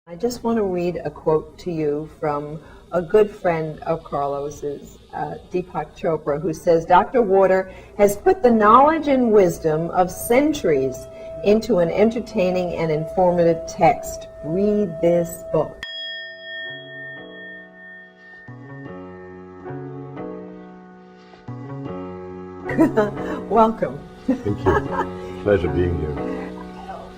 I just want to read a quote to you from a good friend of Carlos's, Deepak Chopra, who says, Dr. Warter has put the knowledge and wisdom of centuries into an entertaining and informative text. Read this book. Welcome. Thank you. Pleasure being here.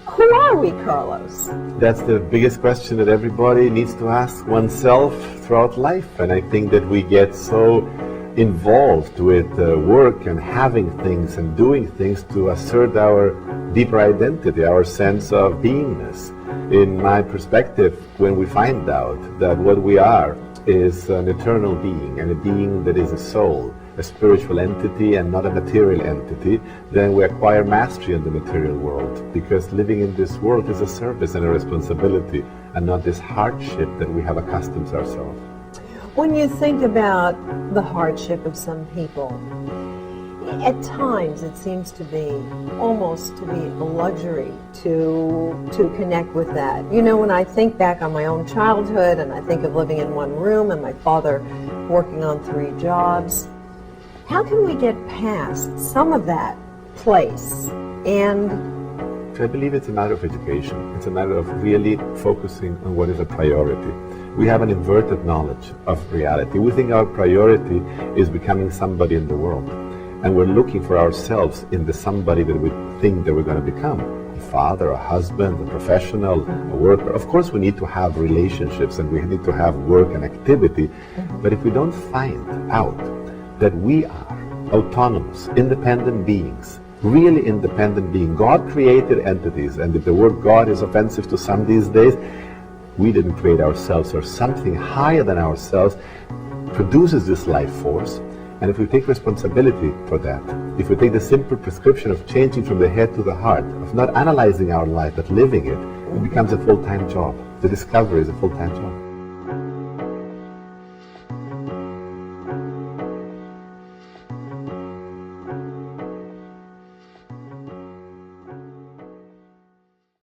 Who are we, Carlos? That's the biggest question that everybody needs to ask oneself throughout life. And I think that we get so involved with work and having things and doing things to assert our deeper identity, our sense of beingness. In my perspective, when we find out that what we are is an eternal being, and a being that is a soul, a spiritual entity and not a material entity, then we acquire mastery in the material world, because living in this world is a service and a responsibility, and not this hardship that we have accustomed ourselves. When you think about the hardship of some people, at times it seems to be almost to be a luxury to connect with that. You know, when I think back on my own childhood and I think of living in one room and my father working on 3 jobs, how can we get past some of that place? And I believe it's a matter of education. It's a matter of really focusing on what is a priority. We have an inverted knowledge of reality. We think our priority is becoming somebody in the world. And we're looking for ourselves in the somebody that we think that we're going to become. A father, a husband, a professional, a worker. Of course, we need to have relationships and we need to have work and activity. But if we don't find out that we are autonomous, independent beings, really independent beings. God created entities, and if the word God is offensive to some these days, we didn't create ourselves, or something higher than ourselves produces this life force. And if we take responsibility for that, if we take the simple prescription of changing from the head to the heart, of not analyzing our life but living it, it becomes a full-time job. The discovery is a full-time job.